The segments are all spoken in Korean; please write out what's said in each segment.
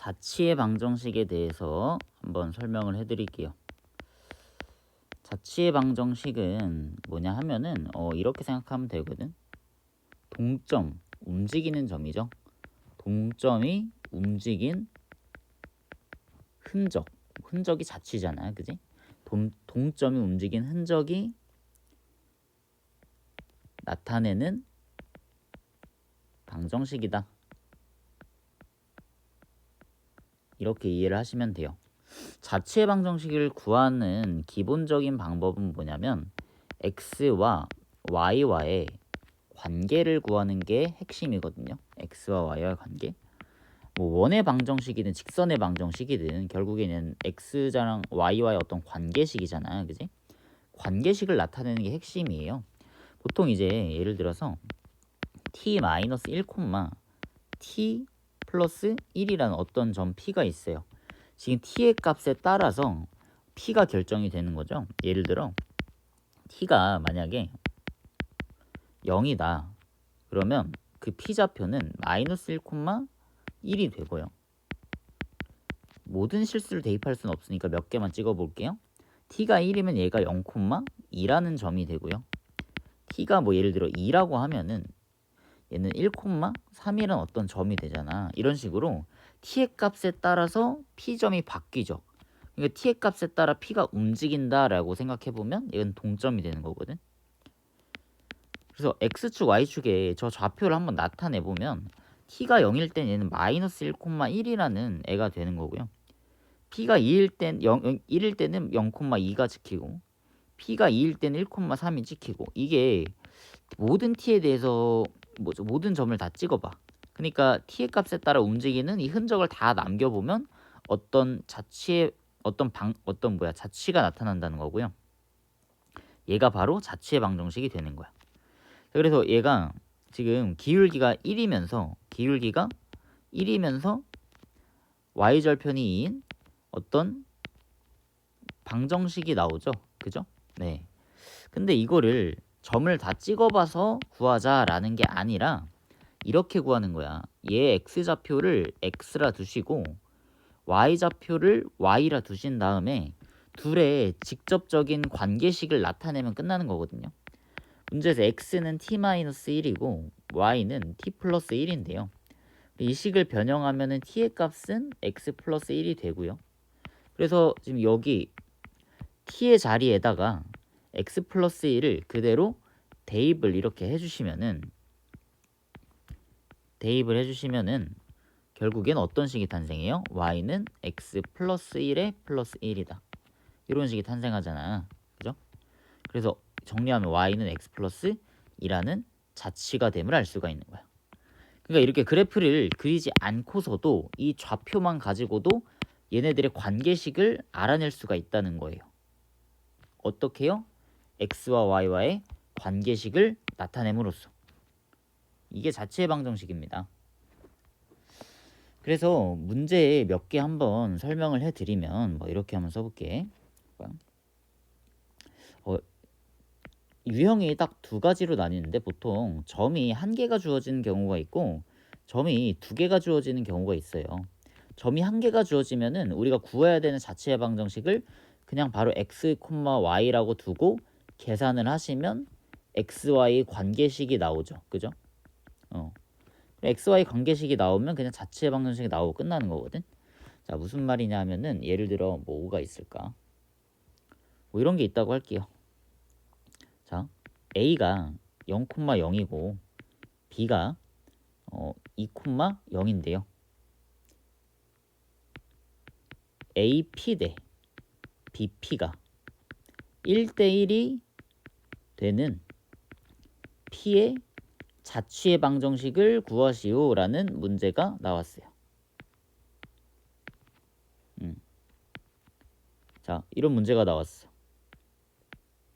자치의 방정식에 대해서 한번 설명을 해드릴게요. 자치의 방정식은 뭐냐 하면은 이렇게 생각하면 되거든. 동점, 움직이는 점이죠. 동점이 움직인 흔적, 흔적이 자치잖아, 그지? 동점이 움직인 흔적이 나타내는 방정식이다. 이렇게 이해를 하시면 돼요. 자치의 방정식을 구하는 기본적인 방법은 뭐냐면 x와 y와의 관계를 구하는 게 핵심이거든요. x와 y와의 관계. 뭐 원의 방정식이든 직선의 방정식이든 결국에는 x랑 y와의 어떤 관계식이잖아, 그지? 관계식을 나타내는 게 핵심이에요. 보통 이제 예를 들어서 t-1, t 플러스 1이라는 어떤 점 p가 있어요. 지금 t의 값에 따라서 p가 결정이 되는 거죠. 예를 들어 t가 만약에 0이다. 그러면 그 p좌표는 마이너스 1,1이 되고요. 모든 실수를 대입할 수는 없으니까 몇 개만 찍어볼게요. t가 1이면 얘가 0,2라는 점이 되고요. t가 뭐 예를 들어 2라고 하면은 얘는 1,3이라는 어떤 점이 되잖아. 이런 식으로 t의 값에 따라서 p점이 바뀌죠. 그러니까 t의 값에 따라 p가 움직인다라고 생각해보면 이건 동점이 되는 거거든. 그래서 x축, y축에 저 좌표를 한번 나타내보면 t가 0일 땐 얘는 마이너스 1,1이라는 애가 되는 거고요. p가 2일 땐 1일 때는 0,2가 찍히고 p가 2일 때는 1,3이 찍히고 이게 모든 t에 대해서 모든 점을 다 찍어봐. 그러니까 t의 값에 따라 움직이는 이 흔적을 다 남겨보면 어떤 자치의 자치가 나타난다는 거고요. 얘가 바로 자치의 방정식이 되는 거야. 그래서 얘가 지금 기울기가 1이면서 y절편이 2인 어떤 방정식이 나오죠. 그죠? 네. 근데 이거를 점을 다 찍어봐서 구하자라는 게 아니라 이렇게 구하는 거야. 얘 x좌표를 x라 두시고 y좌표를 y라 두신 다음에 둘의 직접적인 관계식을 나타내면 끝나는 거거든요. 문제에서 x는 t-1이고 y는 t 플러스 1인데요. 이 식을 변형하면 t의 값은 x 플러스 1이 되고요. 그래서 지금 여기 t의 자리에다가 x 플러스 1을 그대로 대입을 이렇게 해주시면은 결국엔 어떤 식이 탄생해요? y는 x 플러스 1에 플러스 1이다. 이런 식이 탄생하잖아. 그죠? 그래서 정리하면 y는 x 플러스 2라는 자치가 됨을 알 수가 있는 거야. 그러니까 이렇게 그래프를 그리지 않고서도 이 좌표만 가지고도 얘네들의 관계식을 알아낼 수가 있다는 거예요. 어떻게요? x와 y와의 관계식을 나타냄으로써. 이게 자치의 방정식입니다. 그래서 문제 몇 개 한번 설명을 해드리면 뭐 이렇게 한번 써볼게. 유형이 딱 두 가지로 나뉘는데 보통 점이 한 개가 주어지는 경우가 있고 점이 두 개가 주어지는 경우가 있어요. 점이 한 개가 주어지면은 우리가 구해야 되는 자치의 방정식을 그냥 바로 x, y라고 두고 계산을 하시면 xy 관계식이 나오죠. 그죠? xy 관계식이 나오면 그냥 자치의 방정식이 나오고 끝나는 거거든. 자, 무슨 말이냐 하면은 예를 들어 뭐가 있을까? 뭐 이런 게 있다고 할게요. 자, a가 0,0이고 b가 2,0인데요. AP 대 BP가 1대1이 되는 P의 자취의 방정식을 구하시오 라는 문제가 나왔어요. 자, 이런 문제가 나왔어.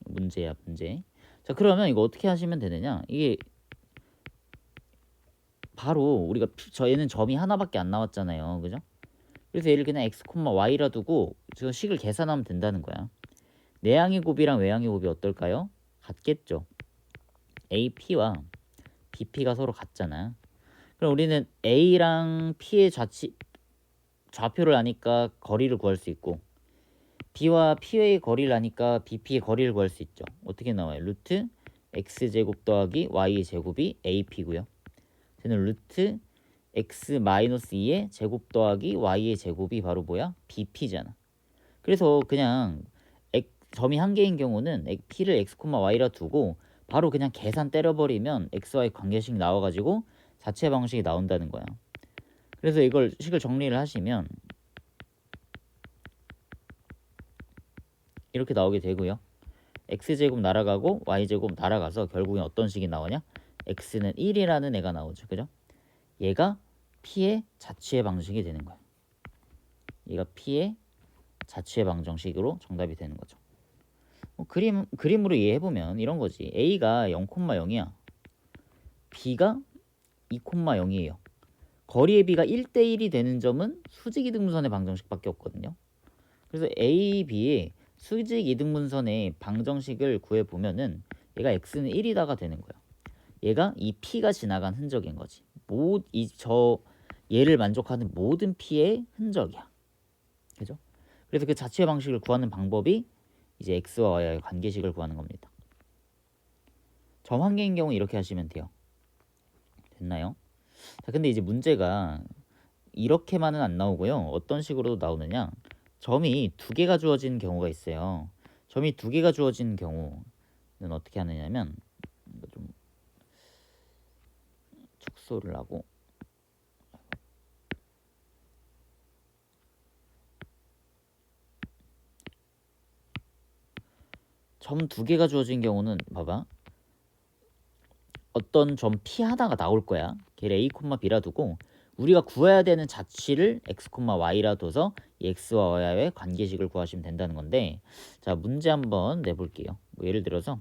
문제야, 문제. 자, 그러면 이거 어떻게 하시면 되느냐? 이게 바로 우리가 얘는 점이 하나밖에 안 나왔잖아요. 그죠? 그래서 얘를 그냥 x, y라 두고 저 식을 계산하면 된다는 거야. 내항의 곱이랑 외항의 곱이 어떨까요? 같겠죠. AP와 BP가 서로 같잖아. 그럼 우리는 A랑 P의 좌표를 아니까 거리를 구할 수 있고 b와 p의 거리를 아니까 bp의 거리를 구할 수 있죠. 어떻게 나와요? 루트 x제곱 더하기 y제곱이 ap고요. 쟤는 루트 x 마이너스 2의 제곱 더하기 y의 제곱이 바로 뭐야? bp잖아. 그래서 그냥 점이 한 개인 경우는 p를 x, y라 두고 바로 그냥 계산 때려버리면 x, y 관계식 나와가지고 자체 방식이 나온다는 거야. 그래서 이걸 식을 정리를 하시면 이렇게 나오게 되고요. x제곱 날아가고 y제곱 날아가서 결국엔 어떤 식이 나오냐? x는 1이라는 애가 나오죠. 그죠? 얘가 p의 자취의 방정식이 되는 거야. 얘가 p의 자취의 방정식으로 정답이 되는 거죠. 그림으로 이해해보면 이런 거지. a가 0,0이야. b가 2,0이에요. 거리의 b가 1대1이 되는 점은 수직이등분선의 방정식밖에 없거든요. 그래서 a, b의 수직이등분선의 방정식을 구해보면은 얘가 x는 1이다가 되는 거야. 얘가 이 p가 지나간 흔적인 거지. 얘를 만족하는 모든 p의 흔적이야. 그죠? 그래서 그 자취의 방식을 구하는 방법이 이제 x와 y의 관계식을 구하는 겁니다. 점 한 개인 경우 이렇게 하시면 돼요. 됐나요? 자, 근데 이제 문제가 이렇게만은 안 나오고요. 어떤 식으로 나오느냐? 점이 두 개가 주어진 경우가 있어요. 점이 두 개가 주어진 경우는 어떻게 하느냐면 좀 축소를 하고 점 두 개가 주어진 경우는 봐봐. 어떤 점 P 하나가 나올 거야. 걔를 A, B라 두고 우리가 구해야 되는 자취를 X, Y라 둬서 이 X와 Y의 관계식을 구하시면 된다는 건데, 자, 문제 한번 내볼게요. 뭐 예를 들어서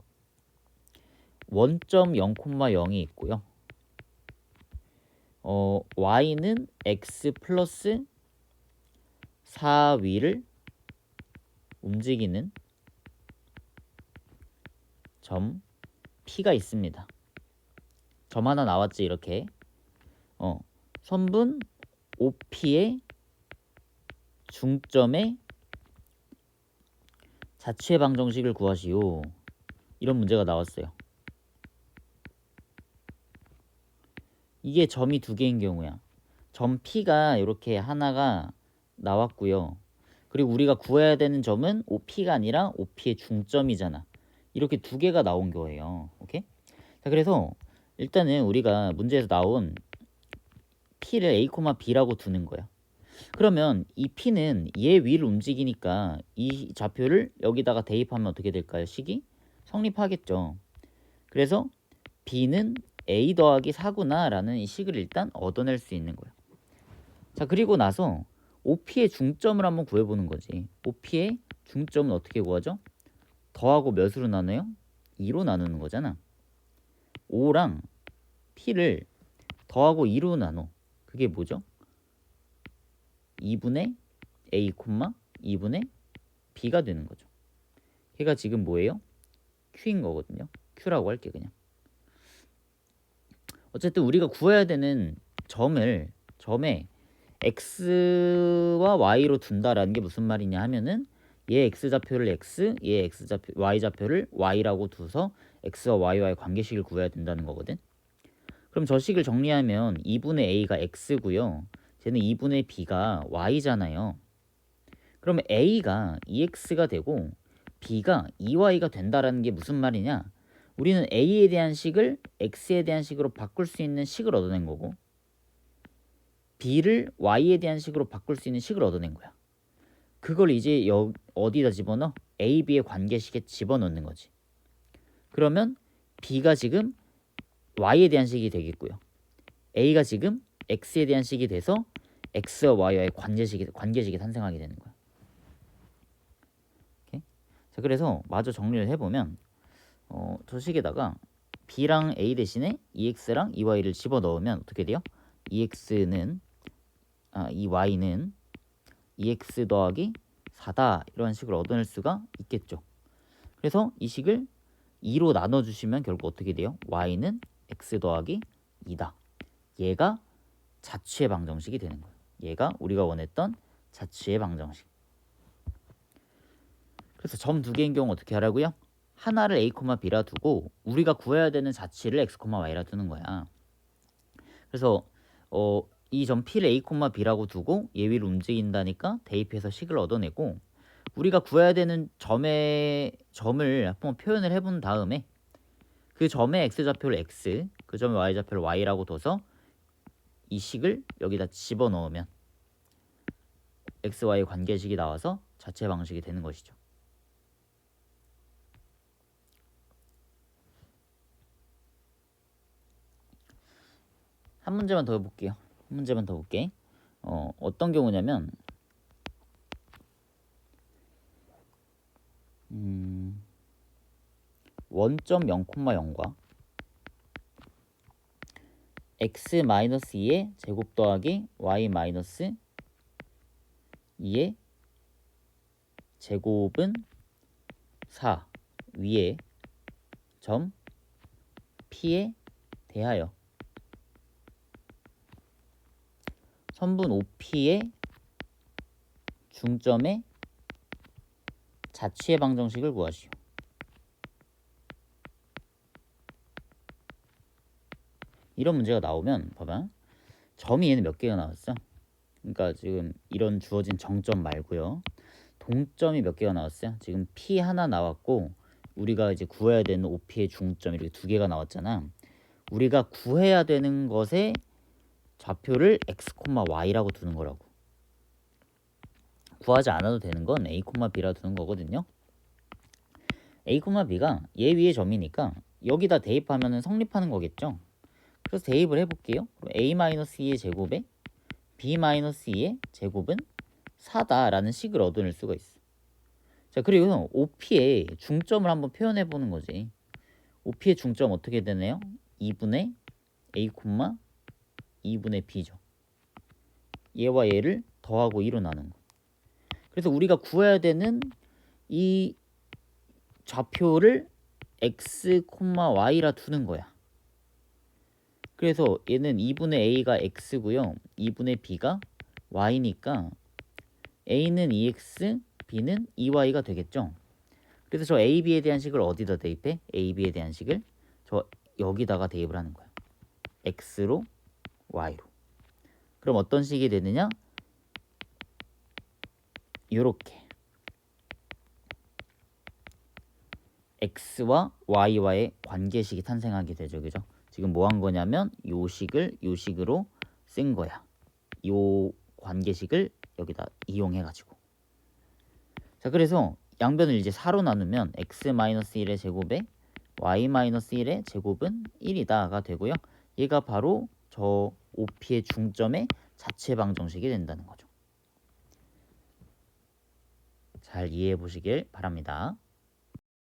원점 0,0이 있고요. Y는 X 플러스 4위를 움직이는 점 P가 있습니다. 점 하나 나왔지 이렇게. 선분 OP의 중점의 자취의 방정식을 구하시오. 이런 문제가 나왔어요. 이게 점이 두 개인 경우야. 점 P가 이렇게 하나가 나왔고요. 그리고 우리가 구해야 되는 점은 OP가 아니라 OP의 중점이잖아. 이렇게 두 개가 나온 거예요. 오케이? 자, 그래서 일단은 우리가 문제에서 나온 P를 A, B라고 두는 거야. 그러면 이 P는 얘 위를 움직이니까 이 좌표를 여기다가 대입하면 어떻게 될까요? 식이 성립하겠죠. 그래서 B는 A 더하기 4구나 라는 이 식을 일단 얻어낼 수 있는 거야. 자, 그리고 나서 OP의 중점을 한번 구해보는 거지. OP의 중점은 어떻게 구하죠? 더하고 몇으로 나눠요? 2로 나누는 거잖아. 5랑 P를 더하고 2로 나눠. 그게 뭐죠? 2분의 A, 2분의 B가 되는 거죠. 걔가 지금 뭐예요? Q인 거거든요. Q라고 할게 그냥. 어쨌든 우리가 구해야 되는 점에 X와 Y로 둔다라는 게 무슨 말이냐 하면은 얘 X좌표를 X, 얘 Y좌표를 Y라고 두서 X와 Y와의 관계식을 구해야 된다는 거거든. 그럼 저 식을 정리하면 2분의 A가 X고요. 쟤는 2분의 B가 Y잖아요. 그러면 A가 2X가 되고 B가 2Y가 된다라는 게 무슨 말이냐? 우리는 A에 대한 식을 X에 대한 식으로 바꿀 수 있는 식을 얻어낸 거고 B를 Y에 대한 식으로 바꿀 수 있는 식을 얻어낸 거야. 그걸 이제 어디다 집어넣어? A, B의 관계식에 집어넣는 거지. 그러면 B가 지금 Y에 대한 식이 되겠고요. A가 지금 X에 대한 식이 돼서 X와 Y와의 관계식이 탄생하게 되는 거야. 오케이? 자, 그래서 마저 정리를 해보면 저 식에다가 B랑 A 대신에 2X랑 2Y를 집어넣으면 어떻게 돼요? 2Y는 2X 더하기 4다 이런 식을 얻어낼 수가 있겠죠. 그래서 이 식을 2로 나눠주시면 결국 어떻게 돼요? Y는 X 더하기 2다. 얘가 자취의 방정식이 되는 거예요. 얘가 우리가 원했던 자취의 방정식. 그래서 점 두 개인 경우 어떻게 하라고요? 하나를 a, b라 두고 우리가 구해야 되는 자취를 x, y라 두는 거야. 그래서 이 점 P를 a, b라고 두고 얘 위로 움직인다니까 대입해서 식을 얻어내고 우리가 구해야 되는 점을 한번 표현을 해본 다음에 그 점의 x좌표를 x, 그 점의 y좌표를 y라고 둬서 이 식을 여기다 집어넣으면 x, y 관계식이 나와서 자체 방식이 되는 것이죠. 한 문제만 더 해볼게요. 한 문제만 더 볼게. 어떤 경우냐면 원점 0,0과 x-2의 제곱 더하기 y-2의 제곱은 4 위에 점 P에 대하여 선분 OP의 중점의 자취의 방정식을 구하시오. 이런 문제가 나오면 봐봐. 점이 얘는 몇 개가 나왔어? 그러니까 지금 이런 주어진 정점 말고요. 동점이 몇 개가 나왔어요? 지금 P 하나 나왔고 우리가 이제 구해야 되는 OP의 중점 이렇게 두 개가 나왔잖아. 우리가 구해야 되는 것의 좌표를 x, y라고 두는 거라고. 구하지 않아도 되는 건 a, b라 두는 거거든요. a, b가 얘 위에 점이니까 여기다 대입하면 성립하는 거겠죠. 그래서 대입을 해볼게요. 그럼 a-2의 제곱에 b-2의 제곱은 4다라는 식을 얻어낼 수가 있어. 자, 그리고 OP의 중점을 한번 표현해 보는 거지. OP의 중점 어떻게 되네요? 2분의 a, 2분의 b죠. 얘와 얘를 더하고 2로 나눈 거. 그래서 우리가 구해야 되는 이 좌표를 x, y라 두는 거야. 그래서 얘는 2분의 a가 x고요. 2분의 b가 y니까 a는 2x, b는 2y가 되겠죠. 그래서 저 a, b에 대한 식을 어디다 대입해? a, b에 대한 식을 저 여기다가 대입을 하는 거야. x로 y로. 그럼 어떤 식이 되느냐? 요렇게 x와 y와의 관계식이 탄생하게 되죠. 그죠? 지금 뭐 한 거냐면 요 식으로 쓴 거야. 요 관계식을 여기다 이용해 가지고. 자, 그래서 양변을 이제 4로 나누면 x-1의 제곱에 y-1의 제곱은 1이다가 되고요. 얘가 바로 저 OP의 중점의 자체 방정식이 된다는 거죠. 잘 이해해 보시길 바랍니다.